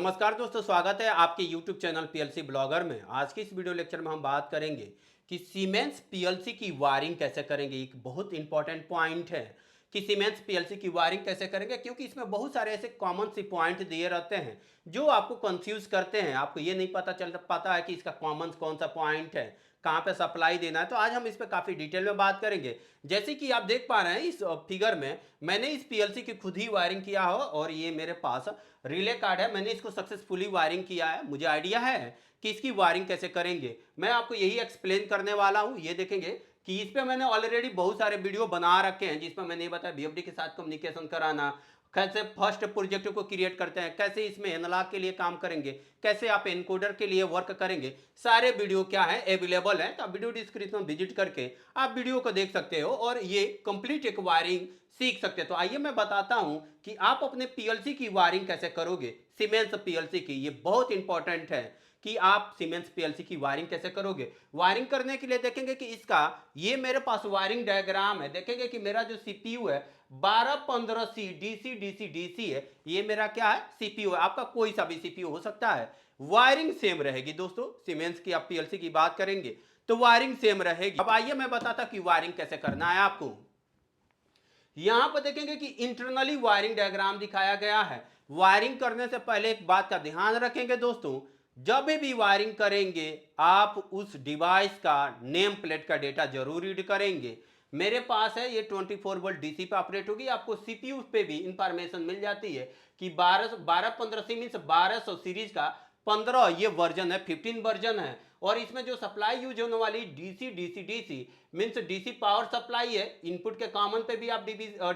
नमस्कार दोस्तों, स्वागत है आपके YouTube चैनल पीएलसी ब्लॉगर में। आज की इस वीडियो लेक्चर में हम बात करेंगे कि सीमेंस पीएलसी की वायरिंग कैसे करेंगे। एक बहुत इंपॉर्टेंट पॉइंट है कि सीमेंस पीएलसी की वायरिंग कैसे करेंगे, क्योंकि इसमें बहुत सारे ऐसे कॉमन सी पॉइंट दिए रहते हैं जो आपको कंफ्यूज करते हैं। आपको ये नहीं पता चल पाता है कि इसका कॉमन कौन सा पॉइंट है, कहाँ पे सप्लाई देना है। तो आज हम इस पर काफ़ी डिटेल में बात करेंगे। जैसे कि आप देख पा रहे हैं इस फिगर में, मैंने इस पीएलसी की खुद ही वायरिंग किया हो और ये मेरे पास रिले कार्ड है। मैंने इसको सक्सेसफुली वायरिंग किया है। मुझे आइडिया है कि इसकी वायरिंग कैसे करेंगे। मैं आपको यही एक्सप्लेन करने वाला हूँ। ये देखेंगे कि इस पे मैंने ऑलरेडी बहुत सारे वीडियो बना रखे हैं जिसमें मैंने ये बताया बीएफडी के साथ कम्युनिकेशन कराना, कैसे फर्स्ट प्रोजेक्ट को क्रिएट करते हैं, कैसे इसमें एनालॉग के लिए काम करेंगे, कैसे आप एनकोडर के लिए वर्क करेंगे। सारे वीडियो क्या है अवेलेबल है, तो आप वीडियो डिस्क्रिप्शन विजिट करके आप वीडियो को देख सकते हो और ये कंप्लीट एक वायरिंग सीख सकते हैं। तो आइए मैं बताता हूं कि आप अपने पीएलसी की वायरिंग कैसे करोगे। सीमेंस पीएलसी की ये बहुत इंपॉर्टेंट है कि आप सीमेंस पीएलसी की वायरिंग कैसे करोगे। वायरिंग करने के लिए देखेंगे कि इसका ये मेरे पास वायरिंग डायग्राम है। देखेंगे कि मेरा जो सीपीयू है 1215C डीसी डीसी डीसी है। ये मेरा क्या है, सीपीयू है। आपका कोई सा भी सीपीयू हो सकता है। वायरिंग सेम रहेगी दोस्तों। सीमेंस की आप पीएलसी की बात करेंगे तो वायरिंग सेम रहेगी। अब आइए मैं बताता कि वायरिंग कैसे करना है आपको। यहां पर देखेंगे कि इंटरनली वायरिंग डायग्राम दिखाया गया है। वायरिंग करने से पहले एक बात का ध्यान रखेंगे दोस्तों, जब भी वायरिंग करेंगे आप उस डिवाइस का नेम प्लेट का डेटा जरूर रीड करेंगे। मेरे पास है ये 24 वोल्ट डीसी पे ऑपरेट होगी। आपको सीपीयू पे भी इंफॉर्मेशन मिल जाती है कि 1215 मीन्स 1200 सीरीज का 15 ये वर्जन है, 15 वर्जन है। और इसमें जो सप्लाई यूज होने वाली DC DC DC means DC power supply है। इनपुट के कॉमन पे भी आप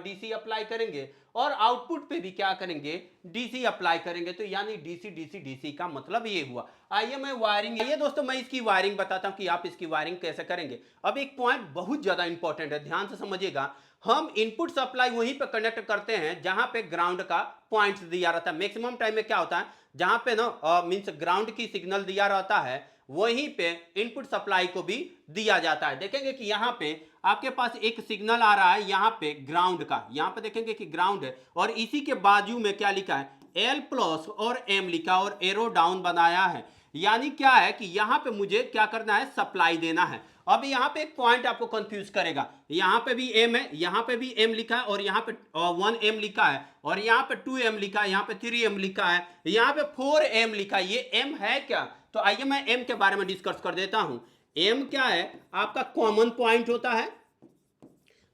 डीसी अप्लाई करेंगे और आउटपुट पे भी क्या करेंगे, डीसी अप्लाई करेंगे। तो यानी डीसी डीसी डीसी का मतलब ये हुआ। आइए मैं वायरिंग, आइए दोस्तों मैं इसकी वायरिंग बताता हूं कि आप इसकी वायरिंग कैसे करेंगे। अब एक पॉइंट बहुत ज्यादा इंपॉर्टेंट है, ध्यान से समझिएगा। हम इनपुट सप्लाई वहीं पे कनेक्ट करते हैं जहां पे ग्राउंड का पॉइंट दिया रहता है। मैक्सिमम टाइम में क्या होता है, जहां पे ना मीन्स ग्राउंड की सिग्नल दिया रहता है वहीं पे इनपुट सप्लाई को भी दिया जाता है। देखेंगे कि यहाँ पे आपके पास एक सिग्नल आ रहा है यहाँ पे ग्राउंड का। यहाँ पे देखेंगे कि ग्राउंड है और इसी के बाजू में क्या लिखा है, एल प्लस और एम लिखा और एरो डाउन बनाया है। यानी क्या है कि यहाँ पे मुझे क्या करना है, सप्लाई देना है। अब यहाँ पे एक पॉइंट आपको कंफ्यूज करेगा। यहाँ पे भी एम है, यहाँ पे भी एम लिखा है और यहाँ पे 1M लिखा है और यहाँ पे 2M लिखा है, यहाँ पे 3M लिखा है, यहाँ पे 4M लिखा है। ये एम है क्या? तो आइए मैं एम के बारे में डिस्कस कर देता हूं। एम क्या है, आपका कॉमन पॉइंट होता है।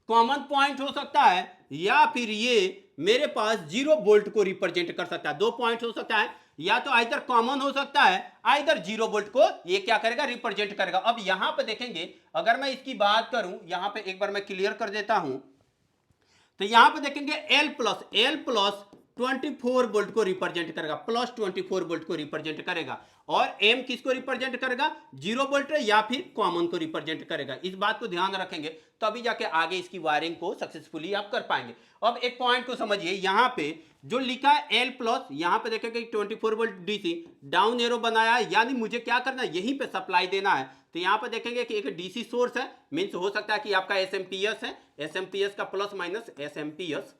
कॉमन पॉइंट हो सकता है या फिर ये मेरे पास 0 वोल्ट को रिप्रेजेंट कर सकता है। दो पॉइंट हो सकता है, या तो आइदर कॉमन हो सकता है, आइदर 0 वोल्ट को ये क्या करेगा, रिप्रेजेंट करेगा। अब यहां पे देखेंगे, अगर मैं इसकी बात करूं, यहां पे एक बार मैं क्लियर कर देता हूं। तो यहां पे देखेंगे एल प्लस 24 वोल्ट को रिप्रेजेंट करेगा, प्लस 24 वोल्ट को रिप्रेजेंट करेगा। और एम किसको रिप्रेजेंट करेगा, 0 वोल्ट या फिर कॉमन को रिप्रेजेंट करेगा। इस बात को ध्यान रखेंगे तभी जाके आगे इसकी वायरिंग को सक्सेसफुली आप कर पाएंगे। अब एक पॉइंट को समझिए, यहां पे जो लिखा है एल प्लस, यहां पे देखेंगे 24 वोल्ट डीसी डाउन एरो बनाया है, यानी मुझे क्या करना है, यहीं पे सप्लाई देना है। तो यहां पे देखेंगे कि एक डीसी सोर्स है, मीन्स हो सकता है कि आपका एसएमपीएस है, एसएमपीएस का प्लस माइनस एसएमपीएस।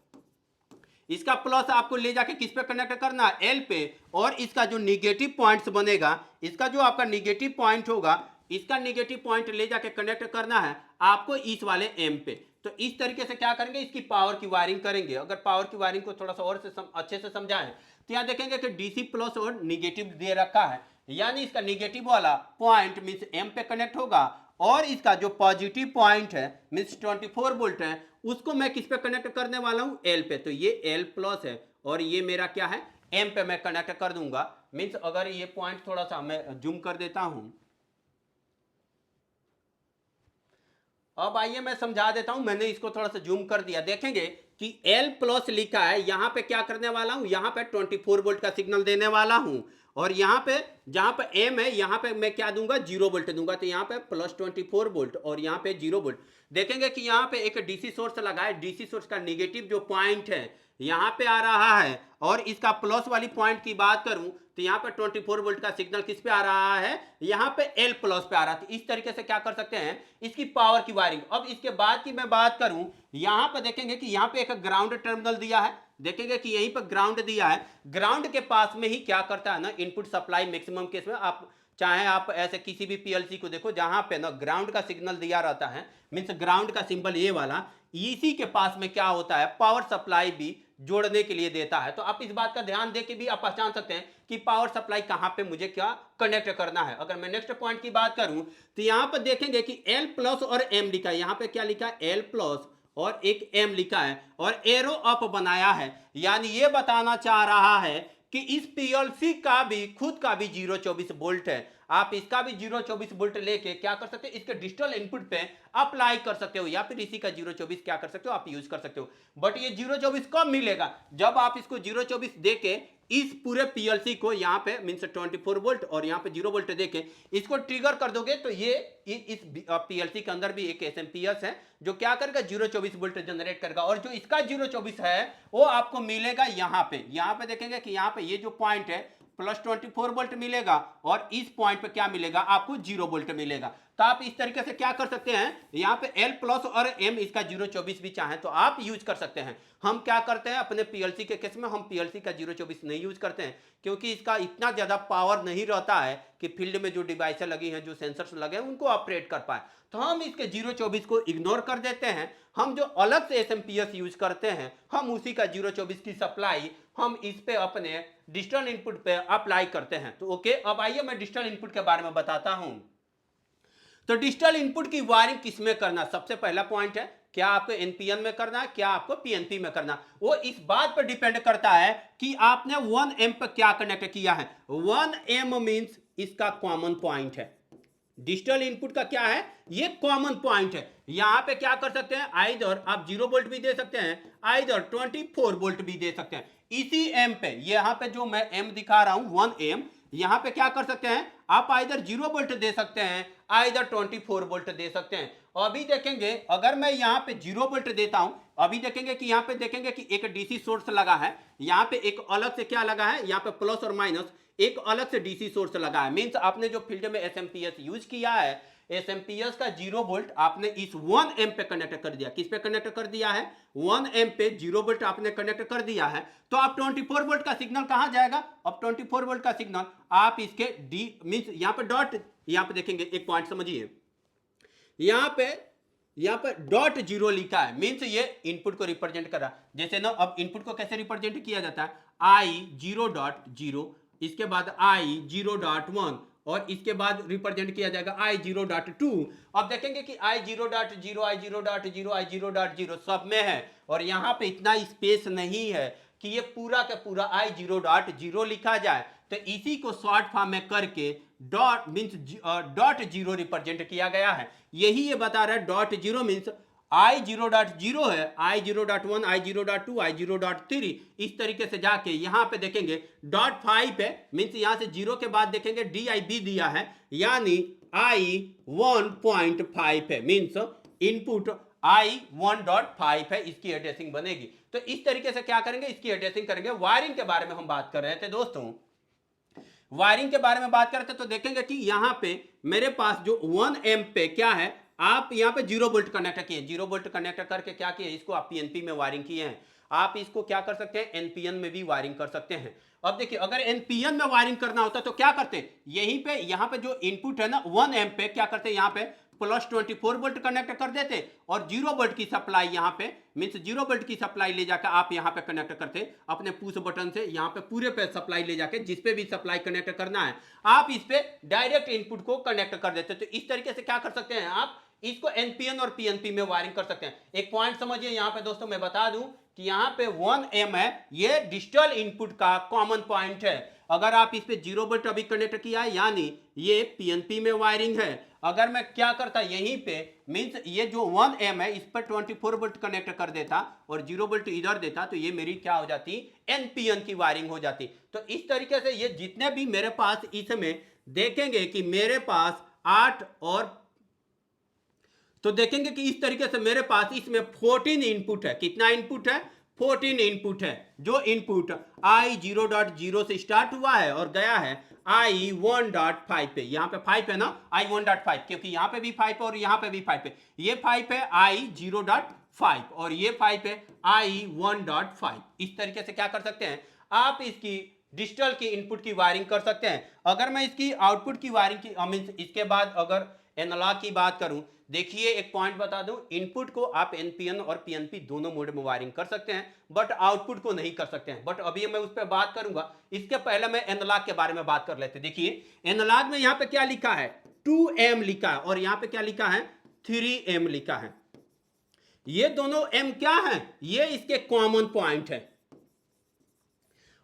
इसका प्लस आपको ले जाके किस पे कनेक्ट करना है, एल पे। और इसका जो निगेटिव पॉइंट्स बनेगा, इसका जो आपका निगेटिव पॉइंट होगा, इसका निगेटिव पॉइंट ले जाके कनेक्ट करना है आपको इस वाले एम पे। तो इस तरीके से क्या करेंगे, इसकी पावर की वायरिंग करेंगे। अगर पावर की वायरिंग को थोड़ा सा और से अच्छे से समझाएं तो यहाँ देखेंगे कि डीसी प्लस और निगेटिव दे रखा है, यानी इसका निगेटिव वाला पॉइंट मीन्स एम पे कनेक्ट होगा और इसका जो पॉजिटिव पॉइंट है मीन्स 24 वोल्ट है, उसको मैं किस पे कनेक्ट करने वाला हूं, एल पे। तो ये एल प्लस है और ये मेरा क्या है, एम पे मैं कनेक्ट कर दूंगा। मीन्स अगर ये पॉइंट थोड़ा सा मैं जूम कर देता हूं, अब आइए मैं समझा देता हूं। मैंने इसको थोड़ा सा जूम कर दिया। देखेंगे कि L प्लस लिखा है, यहां पे क्या करने वाला हूं, यहां पे 24 वोल्ट का सिग्नल देने वाला हूं। और यहां पे जहां पे M है, यहां पे मैं क्या दूंगा, 0 वोल्ट दूंगा। तो यहां पे प्लस 24 वोल्ट और यहां पे 0 वोल्ट। देखेंगे कि यहां पे एक डीसी सोर्स लगा है, डीसी सोर्स का निगेटिव जो पॉइंट है यहां पे आ रहा है। और इसका प्लस वाली पॉइंट की बात करूं तो यहाँ पे 24 वोल्ट का सिग्नल किस पे आ रहा है, यहाँ पे L प्लस पे आ रहा है। तो इस तरीके से क्या कर सकते हैं इसकी पावर की वायरिंग। अब इसके बाद की मैं बात करूं, यहाँ पे देखेंगे कि यहाँ पे एक ग्राउंड टर्मिनल दिया है, देखेंगे कि यहीं पर ग्राउंड दिया है, ग्राउंड के पास में ही क्या करता है ना इनपुट सप्लाई मैक्सिमम केस में आप चाहे आप ऐसे किसी भी पीएलसी को देखो जहां पे ना ग्राउंड का सिग्नल दिया रहता है, मीन्स ग्राउंड का सिंबल ये वाला, इसी के पास में क्या होता है पावर सप्लाई भी जोड़ने के लिए देता है। तो आप इस बात का ध्यान देके भी आप पहचान सकते हैं कि पावर सप्लाई कहां पे मुझे क्या कनेक्ट करना है। अगर मैं नेक्स्ट पॉइंट की बात करूं तो यहां पर देखेंगे कि L प्लस और M लिखा है, यहां पे क्या लिखा है L प्लस और एक M लिखा है और एरो अप बनाया है, यानी ये बताना चाह रहा है कि इस पीएलसी का भी खुद का भी 024 वोल्ट है। आप इसका भी 024 वोल्ट लेके क्या कर सकते हो इसके डिजिटल इनपुट पे अप्लाई कर सकते हो, या फिर इसी का 024 क्या कर सकते हो आप यूज कर सकते हो। बट ये 024 कब मिलेगा, जब आप इसको 024 देके इस पूरे पीएलसी को यहाँ पे मीन्स 24 वोल्ट और यहाँ पे 0 वोल्ट देके इसको ट्रिगर कर दोगे तो ये इस पीएलसी के अंदर भी एक एसएमपीएस है जो क्या करेगा 024 वोल्ट जनरेट करेगा। और जो इसका 024 है वो आपको मिलेगा यहाँ पे देखेंगे कि यहाँ पे ये जो पॉइंट है प्लस 24 वोल्ट मिलेगा और इस पॉइंट पे क्या मिलेगा आपको 0 वोल्ट मिलेगा। तो आप इस तरीके से क्या कर सकते हैं यहाँ पे L प्लस और M इसका 024 भी चाहें तो आप यूज कर सकते हैं। हम क्या करते हैं अपने पीएलसी के केस में हम पीएलसी का 024 नहीं यूज करते हैं क्योंकि इसका इतना ज्यादा पावर नहीं रहता है कि फील्ड में जो डिवाइसें लगी हैं जो सेंसर्स लगे हैं उनको ऑपरेट कर पाए। तो हम इसके 024 को इग्नोर कर देते हैं, हम जो अलग से एसएमपीएस यूज करते हैं हम उसी का 024 की सप्लाई हम इस पे अपने डिजिटल इनपुट पे अप्लाई करते हैं। तो ओके, अब आइए मैं डिजिटल इनपुट के बारे में बताता हूं। तो डिजिटल इनपुट की वायरिंग किसमें करना, सबसे पहला पॉइंट है क्या आपको एनपीएन में करना है क्या आपको पीएनपी में करना, वो इस बात पर डिपेंड करता है कि आपने 1 एम पर क्या कनेक्ट किया है। 1 एम मींस इसका कॉमन पॉइंट है, डिजिटल इनपुट का क्या है ये कॉमन पॉइंट है। यहां पे क्या कर सकते हैं आइदर आप 0 वोल्ट भी दे सकते हैं आइदर 24 वोल्ट भी दे सकते हैं। इसी एम पे यहां पे जो मैं एम दिखा रहा हूं 1 एम, यहां पे क्या कर सकते हैं आप आइदर 0 वोल्ट दे सकते हैं आइदर 24 वोल्ट दे सकते हैं। अभी देखेंगे अगर मैं यहां पे 0 वोल्ट देता हूं, अभी देखेंगे कि यहां पे देखेंगे कि एक डीसी सोर्स लगा है, यहां पे एक अलग से क्या लगा है, यहां पे प्लस और माइनस एक अलग से डीसी सोर्स लगा है। मींस आपने जो फील्ड में एसएमपीएस यूज किया है एसएमपीएस का 0 वोल्ट आपने इस 1 एम पे कनेक्ट कर दिया। किस पे कनेक्ट कर दिया है 1 एम पे 0 वोल्ट आपने कनेक्ट कर दिया है। तो आप 24 वोल्ट का सिग्नल कहां जाएगा, अब 24 वोल्ट का सिग्नल आप इसके डी मींस यहां पे डॉट, यहां पे देखेंगे एक पॉइंट समझिए, यहां पे डॉट 0 लिखा है मींस ये इनपुट को रिप्रेजेंट कर रहा है। जैसे ना अब इनपुट को कैसे रिप्रेजेंट किया जाता है I 0.0, इसके बाद I 0.1 और इसके बाद रिप्रेजेंट किया जाएगा I 0.2। अब देखेंगे कि I 0.0 I 0.0 I 0.0 सब में है और यहाँ पे इतना स्पेस नहीं है कि ये पूरा का पूरा I 0.0 लिखा जाए। तो इसी को शॉर्ट फॉर्म में करके डॉट मीन्स डॉट 0 रिप्रेजेंट किया गया है। यही ये बता रहा है डॉट 0 मीन्स I 0.0 है I 0.1 I 0.2 I 0.3, इस तरीके से जाके यहाँ पे देखेंगे डॉट 5 है मीन्स यहाँ से 0 के बाद देखेंगे DIB दिया है यानी I 1.5 है मीन्स इनपुट I 1.5 है, इसकी एड्रेसिंग बनेगी। तो इस तरीके से क्या करेंगे इसकी एड्रेसिंग करेंगे। वायरिंग के बारे में हम बात कर रहे थे दोस्तों, वायरिंग के बारे में बात करते तो देखेंगे कि यहाँ पे मेरे पास जो 1 एम पे क्या है आप यहाँ पे 0 वोल्ट कनेक्ट किए, 0 वोल्ट कनेक्ट करके क्या किए इसको आप पीएनपी में वायरिंग किए हैं। आप इसको क्या कर सकते हैं एनपीएन में भी वायरिंग कर सकते हैं। अब देखिए अगर एनपीएन में वायरिंग करना होता तो क्या करते, यहीं पे यहाँ पे जो इनपुट है ना 1 एम पे क्या करते यहाँ पे प्लस 24 वोल्ट कनेक्ट कर देते और 0 वोल्ट की सप्लाई यहाँ पे मीन्स 0 वोल्ट की सप्लाई ले जाकर आप यहाँ पे कनेक्ट करते अपने पुश बटन से, यहाँ पे पूरे पे सप्लाई ले जाके जिस पे भी सप्लाई कनेक्ट करना है आप इस पे डायरेक्ट इनपुट को कनेक्ट कर देते। तो इस तरीके से क्या कर सकते हैं आप इसको एनपीएन और पीएनपी में वायरिंग कर सकते हैं। एक पॉइंट समझिए यहाँ पे दोस्तों मैं बता दूं कि यहाँ पे 1 एम है ये डिजिटल इनपुट का कॉमन पॉइंट है। अगर आप इस पे 0 वोल्ट अभी कनेक्ट किया है यानी ये पीएनपी में वायरिंग है। अगर मैं क्या करता यहीं पे मींस ये जो 1 एम है इस पर 24 वोल्ट कनेक्ट कर देता और 0 वोल्ट इधर देता तो ये मेरी क्या हो जाती एनपीएन की वायरिंग हो जाती। तो इस तरीके से ये जितने भी मेरे पास इसमें देखेंगे कि मेरे पास 8 और तो देखेंगे कि इस तरीके से मेरे पास इसमें 14 इनपुट है। कितना इनपुट है 14 इनपुट है, जो इनपुट i0.0 से स्टार्ट हुआ है और गया है i1.5 पे। यहाँ पे 5 है ना, i1.5, क्योंकि यहाँ पे भी 5 है और यहाँ पे भी 5 है। ये 5 है i0.5 और ये 5 है i1.5। इस तरीके से क्या कर सकते हैं आप, इसकी डिजिटल की इनपुट की वायरिंग कर सकते हैं। अगर मैं इसकी आउटपुट की वायरिंग की मींस इसके बाद अगर एनालॉग की बात करूं, देखिए एक पॉइंट बता दूं, इनपुट को आप एनपीएन और पीएनपी दोनों मोड में वायरिंग कर सकते हैं, बट आउटपुट को नहीं कर सकते हैं। बट अभी मैं उस पर बात करूंगा, इसके पहले मैं एनालॉग के बारे में बात कर लेते हैं। देखिए एनालॉग में यहाँ पे क्या लिखा है, 2m लिखा है और यहाँ पे क्या लिखा है, 3m लिखा है। ये दोनों m क्या है, ये इसके कॉमन पॉइंट है।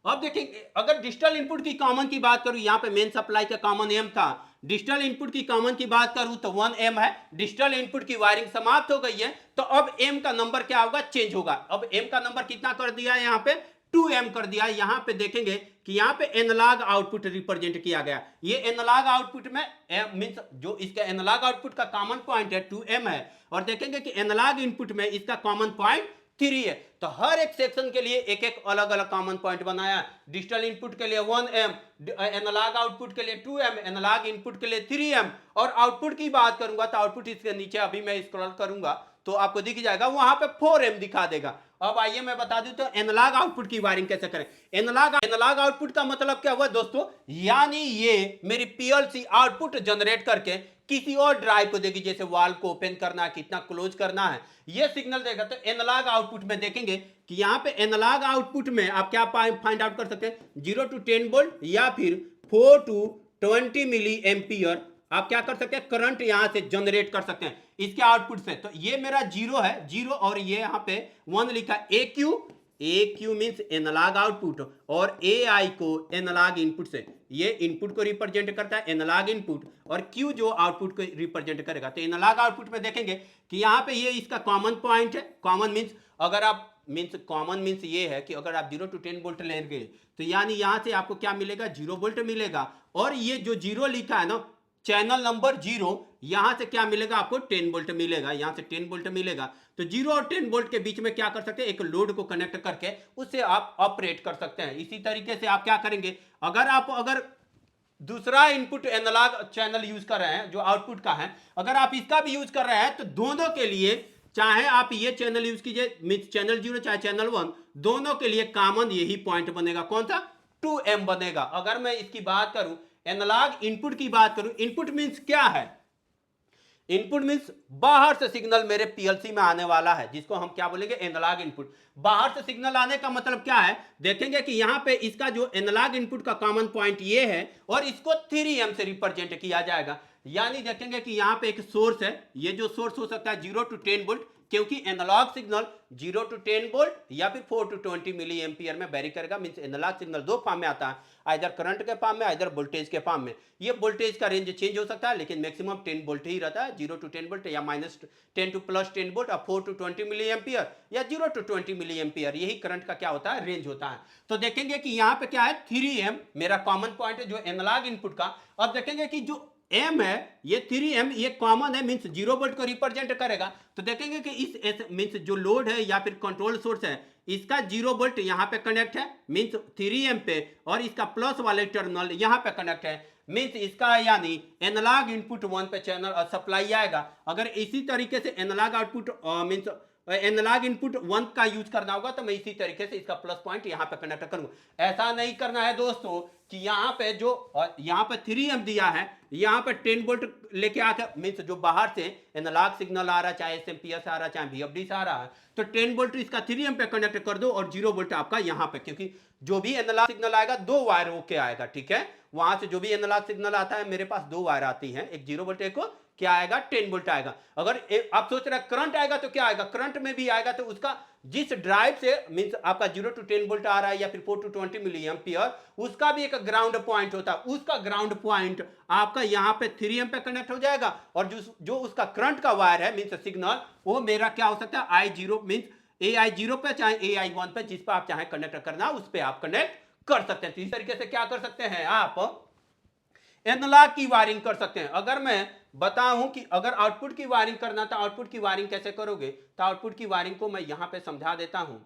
अब देखेंगे अगर डिजिटल इनपुट की कॉमन की बात करूं, यहां पे मेन सप्लाई का कॉमन m था, डिजिटल इनपुट की कॉमन की बात करूं तो 1m है। डिजिटल इनपुट की वायरिंग समाप्त हो गई है, तो अब m का नंबर क्या होगा, चेंज होगा। अब m का नंबर कितना कर दिया है, यहाँ पे 2m कर दिया है। यहाँ पे देखेंगे कि यहाँ पे एनालॉग आउटपुट रिप्रेजेंट किया गया। ये एनालॉग आउटपुट में मींस जो इसका एनालॉग आउटपुट का कॉमन पॉइंट है 2m है, और देखेंगे कि एनालॉग इनपुट में इसका कॉमन पॉइंट 3 है। तो हर एक सेक्शन के लिए एक एक अलग अलग कॉमन पॉइंट बनाया। डिजिटल इनपुट के लिए 1m, एनालॉग आउटपुट के लिए 2m, एनालॉग इनपुट के लिए 3m। और आउटपुट की बात करूंगा तो आउटपुट इसके नीचे अभी मैं स्क्रॉल करूंगा तो आपको दिख जाएगा, वहां पे 4m दिखा देगा। अब आइए मैं बता दूं तो एनालॉग आउटपुट की वायरिंग कैसे करें। एनालॉग आउटपुट का मतलब क्या हुआ दोस्तों, यानी ये मेरी पीएलसी आउटपुट जनरेट करके किसी और ड्राइव को देगी, जैसे वाल को ओपन करना है, कितना क्लोज करना है, ये सिग्नल देगा। तो एनालॉग आउटपुट में देखेंगे कि यहाँ पे एनालॉग आउटपुट में आप क्या फाइंड आउट कर सकते हैं, 0 to 10 वोल्ट या फिर 4 to 20 मिली एम्पियर आप क्या कर सकते हैं, करंट यहां से जनरेट कर सकते हैं इसके आउटपुट से। तो ये मेरा 0 है, 0 और ये यहाँ पे 1 लिखा ए क्यू मीन्स एनालॉग आउटपुट, और ए आई को एनालॉग इनपुट से, ये इनपुट को रिप्रेजेंट करता है एनालॉग इनपुट, और क्यू जो आउटपुट को रिप्रेजेंट करेगा। तो एनालॉग आउटपुट में देखेंगे कि यहाँ पे ये इसका कॉमन पॉइंट है। कॉमन मीन्स अगर आप कॉमन मीन्स ये है कि अगर आप 0 to 10 वोल्ट लेंगे तो यानी यहाँ से आपको क्या मिलेगा, 0 वोल्ट मिलेगा। और ये जो 0 लिखा है ना, चैनल नंबर 0, यहां से क्या मिलेगा आपको, 10 वोल्ट मिलेगा, यहां से 10 वोल्ट मिलेगा। तो 0 और 10 वोल्ट के बीच में क्या कर सकते हैं, एक लोड को कनेक्ट करके उससे आप ऑपरेट कर सकते हैं। इसी तरीके से आप क्या करेंगे, अगर दूसरा इनपुट एनालॉग चैनल यूज कर रहे हैं जो आउटपुट का है, अगर आप इसका भी यूज कर रहे हैं तो दोनों के लिए, चाहे आप ये चैनल यूज कीजिए मींस चैनल 0 चाहे चैनल 1, दोनों के लिए कॉमन यही पॉइंट बनेगा, कौन सा, 2m बनेगा। अगर मैं इसकी बात करूं एनालॉग इनपुट की बात करूं, इनपुट मींस क्या है, इनपुट मींस बाहर से सिग्नल मेरे पीएलसी में आने वाला है, जिसको हम क्या बोलेंगे, एनालॉग इनपुट। बाहर से सिग्नल आने का मतलब क्या है, देखेंगे कि यहां पे इसका जो एनालॉग इनपुट का कॉमन पॉइंट ये है और इसको 3m से रिप्रेजेंट किया जाएगा। यानी देखेंगे कि यहां पे एक सोर्स है, ये जो सोर्स हो सकता है 0 to 10 वोल्ट, क्योंकि एनालॉग सिग्नल 0 to 10 वोल्ट या फिर 4 to 20 मिली एम्पियर में वेरी करेगा। मींस एनालॉग सिग्नल दो फॉर्म में आता है, आइदर करंट के फॉर्म में, आइदर वोल्टेज के फॉर्म में। ये वोल्टेज का रेंज चेंज हो सकता है, लेकिन मैक्सिमम 10 वोल्ट ही रहता है, 0 to 10 वोल्ट या -10 to +10 वोल्ट, और 4 to 20 मिली एम्पियर या 0 to 20 मिली एम्पियर, यही करंट का क्या होता है, रेंज होता है। तो देखेंगे कि यहाँ पे क्या है, 3m मेरा कॉमन पॉइंट है जो एनालॉग इनपुट का। अब देखेंगे कि जो m है ये 3m, ये कॉमन है, मींस 0 वोल्ट को रिप्रेजेंट करेगा। तो देखेंगे कि इस मींस जो लोड है या फिर कंट्रोल सोर्स है, इसका 0 वोल्ट यहाँ पे कनेक्ट है मींस 3m पे, और इसका प्लस वाले टर्मिनल यहाँ पे कनेक्ट है, मींस इसका यानी एनालॉग इनपुट 1 पे चैनल सप्लाई आएगा। अगर इसी तरीके से analogue output means analogue input 1 का यूज करना होगा तो मैं इसी तरीके से इसका प्लस पॉइंट यहाँ पे कनेक्ट करूंगा। ऐसा नहीं करना है दोस्तों कि यहाँ पे जो यहाँ पे 3m दिया है, यहाँ पे 10 वोल्ट लेके आकर मीन्स जो बाहर से एनालॉग सिग्नल आ रहा है, चाहे एसएमपीएस से आ रहा है, चाहे वीएफडी से आ रहा है, तो 10 वोल्ट इसका 3m पे कनेक्ट कर दो और 0 वोल्ट आपका यहाँ पे, क्योंकि जो भी एनालॉग सिग्नल आएगा 2 वायर होके आएगा, ठीक है। वहां से जो भी एनालॉग सिग्नल आता है, मेरे पास 2 वायर आती हैं, एक 0 वोल्ट, एक क्या आएगा, 10 वोल्ट आएगा। अगर आप सोच रहे हैं करंट आएगा तो क्या आएगा, करंट में भी आएगा तो उसका जिस ड्राइव से मींस आपका 0 to 10 वोल्ट आ रहा है या फिर 4 to 20 मिली एम्पियर, उसका भी एक ग्राउंड पॉइंट होता है, उसका ग्राउंड पॉइंट आपका यहाँ पे 3m पे कनेक्ट हो जाएगा। और जो उसका करंट का वायर है मींस सिग्नल, वो मेरा क्या हो सकता है, i0 मींस ai0 पे चाहे ai1 पे, जिस पर आप चाहे कनेक्ट करना उस पर आप कनेक्ट कर सकते हैं। तो इस तरीके से क्या कर सकते हैं, आप एनालॉग की वायरिंग कर सकते हैं। अगर मैं बताऊं कि अगर आउटपुट की वायरिंग करना तो आउटपुट की वायरिंग कैसे करोगे, तो आउटपुट की वायरिंग को मैं यहां पे समझा देता हूं।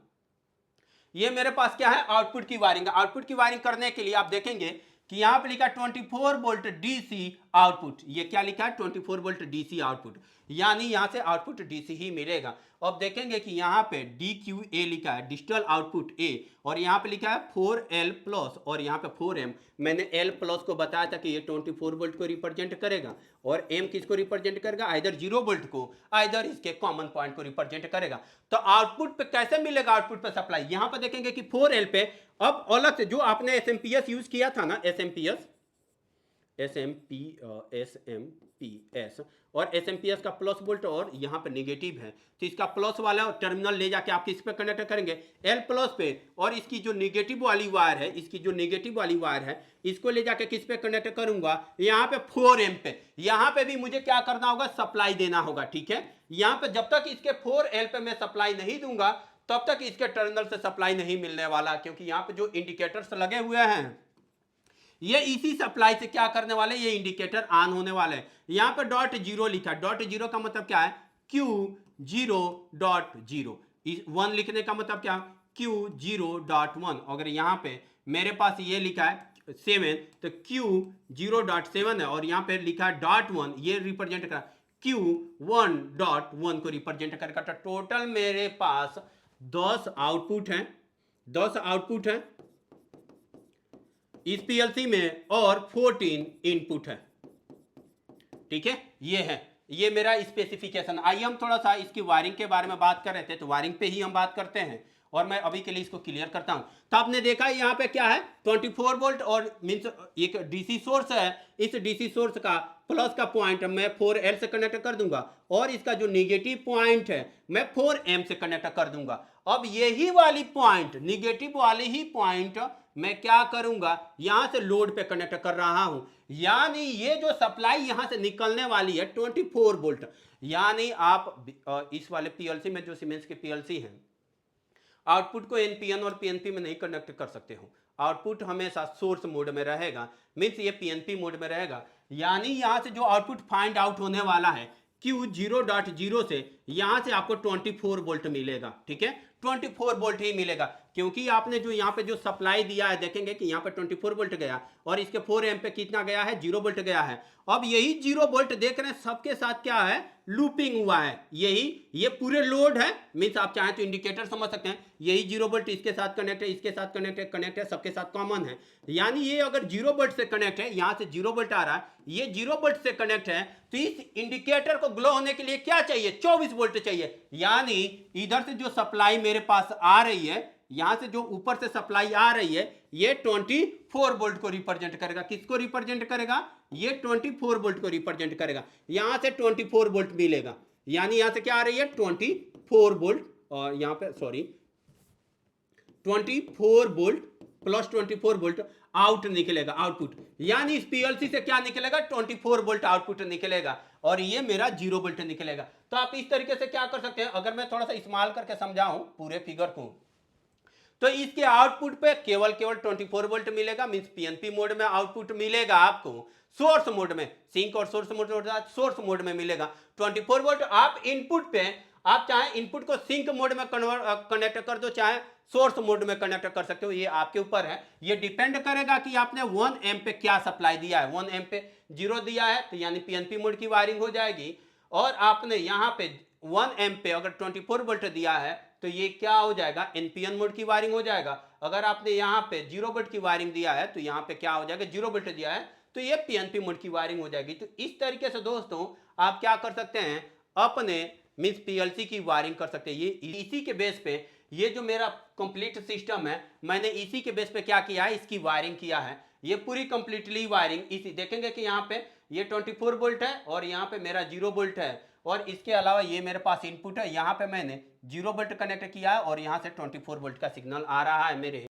ये मेरे पास क्या है, आउटपुट की वायरिंग। आउटपुट की वायरिंग करने के लिए आप देखेंगे कि यहां पे लिखा 24 वोल्ट डीसी आउटपुट। ये क्या लिखा है, 24 वोल्ट डीसी आउटपुट, यानी यहां से आउटपुट डीसी ही मिलेगा। अब देखेंगे कि यहाँ पे DQA लिखा है, डिजिटल आउटपुट ए, और यहाँ पे लिखा है 4L प्लस और यहाँ पे 4M। मैंने L प्लस को बताया था कि ये 24 वोल्ट को रिप्रेजेंट करेगा, और M किसको रिप्रेजेंट करेगा, आइदर 0 वोल्ट को, आइदर इसके कॉमन पॉइंट को रिप्रेजेंट करेगा। तो आउटपुट पे कैसे मिलेगा, आउटपुट पे सप्लाई, यहाँ पे देखेंगे कि 4L पे अब अलग से जो आपने SMPS यूज किया था ना, SMPS और SMPS का प्लस वोल्ट और यहाँ पे नेगेटिव है, तो इसका प्लस वाला टर्मिनल ले जाके आप किस पे कनेक्ट करेंगे, L प्लस पे, और इसकी जो नेगेटिव वाली वायर है, इसकी जो नेगेटिव वाली वायर है, इसको ले जाके किस पे कनेक्ट करूंगा, यहाँ पे 4M पे। यहाँ पे भी मुझे क्या करना होगा, सप्लाई देना होगा, ठीक है। यहाँ पे जब तक इसके 4L पे मैं सप्लाई नहीं दूंगा तब तक इसके टर्मिनल से सप्लाई नहीं मिलने वाला, क्योंकि यहाँ पे जो इंडिकेटर्स लगे हुए हैं ये इसी सप्लाई से क्या करने वाले, ये इंडिकेटर ऑन होने वाले हैं। यहाँ पे डॉट जीरो लिखा, डॉट जीरो का मतलब क्या है, Q0.0, 1 लिखने का मतलब क्या, Q0.1। अगर यहाँ पे मेरे पास ये लिखा है 7 तो Q0.7 है, और यहाँ पे लिखा है .1, ये रिप्रेजेंट करा Q1.1 को रिप्रेजेंट करेगा। तो टोटल मेरे पास 10 आउटपुट हैं, 10 आउटपुट हैं इस पीएलसी में, और 14 इनपुट है, ठीक है। ये है, ये मेरा स्पेसिफिकेशन। आइए हम थोड़ा सा इसकी वायरिंग के बारे में बात कर रहे थे, तो वायरिंग पे ही हम बात करते हैं, और मैं अभी के लिए इसको क्लियर करता हूं। तो आपने देखा यहाँ पे क्या है, 24 वोल्ट और मीन्स एक डीसी सोर्स है, इस डीसी सोर्स का प्लस का पॉइंट मैं 4L से कनेक्ट कर दूंगा, और इसका जो निगेटिव पॉइंट है मैं 4M से कनेक्ट कर दूंगा। अब यही वाली पॉइंट, निगेटिव वाली ही पॉइंट मैं क्या करूंगा, यहां से लोड पे कनेक्ट कर रहा हूं, यानी ये जो सप्लाई यहां से निकलने वाली है 24 वोल्ट, यानी आप इस वाले पीएलसी में, जो सीमेंस के पीएलसी हैं, आउटपुट को एनपीएन और पीएनपी में नहीं कनेक्ट कर सकते हो। आउटपुट हमेशा सोर्स मोड में रहेगा, मीन्स ये पीएनपी मोड में रहेगा, यानी यहां से जो आउटपुट फाइंड आउट होने वाला है Q0.0 से, यहां से आपको 24 वोल्ट मिलेगा, ठीक है, 24 वोल्ट ही मिलेगा, क्योंकि आपने जो यहाँ पे जो सप्लाई दिया है, देखेंगे कि यहाँ पे 24 वोल्ट गया, और इसके 4M पे कितना गया है, 0 वोल्ट गया है। अब यही 0 वोल्ट देख रहे हैं, सबके साथ क्या है, लूपिंग हुआ है, यही ये पूरे लोड है, मीन्स आप चाहें तो इंडिकेटर समझ सकते हैं, यही 0 वोल्ट इसके साथ कनेक्ट है, इसके साथ कनेक्ट है, सबके साथ कॉमन है, यानी ये अगर 0 वोल्ट से कनेक्ट है, यहाँ से 0 वोल्ट आ रहा है, ये 0 वोल्ट से कनेक्ट है, तो इस इंडिकेटर को ग्लो होने के लिए क्या चाहिए, 24 वोल्ट चाहिए, यानी इधर से जो सप्लाई मेरे पास आ रही है, यहां से जो ऊपर से सप्लाई आ रही है, ये 24 वोल्ट को रिप्रेजेंट करेगा। किसको रिप्रेजेंट करेगा, ये 24 वोल्ट को रिप्रेजेंट करेगा, यहां से 24 वोल्ट मिलेगा, यानी यहां से क्या आ रही है, 24 वोल्ट, और यहां पे sorry 24 volt plus 24 volt out निकलेगा, आउटपुट, यानी इस पीएलसी से क्या निकलेगा, 24 वोल्ट आउटपुट निकलेगा, और ये मेरा 0 वोल्ट निकलेगा। तो आप इस तरीके से क्या कर सकते हैं, अगर मैं थोड़ा सा इस्तेमाल करके समझाऊं पूरे फिगर को, तो इसके आउटपुट पे केवल 24 वोल्ट मिलेगा, मींस पीएनपी मोड में आउटपुट मिलेगा आपको, सोर्स मोड में, सिंक और सोर्स मोड, सोर्स मोड में मिलेगा 24 वोल्ट। आप इनपुट पे, आप चाहे इनपुट को सिंक मोड में कनेक्ट कर दो, चाहे सोर्स मोड में कनेक्ट कर सकते हो, ये आपके ऊपर है। ये डिपेंड करेगा कि आपने 1 एम्प पे क्या सप्लाई दिया है। 1 एम्प पे 0 दिया है तो यानी पीएनपी मोड की वायरिंग हो जाएगी, और आपने यहाँ पे 1 एम्प पे अगर 24 वोल्ट दिया है तो ये क्या हो जाएगा, एनपीएन मोड की वायरिंग हो जाएगा। अगर आपने यहाँ पे 0 वोल्ट की वायरिंग दिया है तो यहाँ पे क्या हो जाएगा, 0 वोल्ट दिया है तो ये पीएनपी मोड की वायरिंग हो जाएगी। तो इस तरीके से दोस्तों आप क्या कर सकते हैं, अपने मींस पीएलसी की वायरिंग कर सकते हैं। ये इसी के बेस पे, ये जो मेरा कंप्लीट सिस्टम है, मैंने इसी के बेस पे क्या किया है, इसकी वायरिंग किया है। ये पूरी कंप्लीटली वायरिंग इसी, देखेंगे कि यहाँ पे ये 24 वोल्ट है और यहाँ पे मेरा 0 वोल्ट है, और इसके अलावा ये मेरे पास इनपुट है, यहाँ पे मैंने 0 वोल्ट कनेक्ट किया है और यहाँ से 24 वोल्ट का सिग्नल आ रहा है मेरे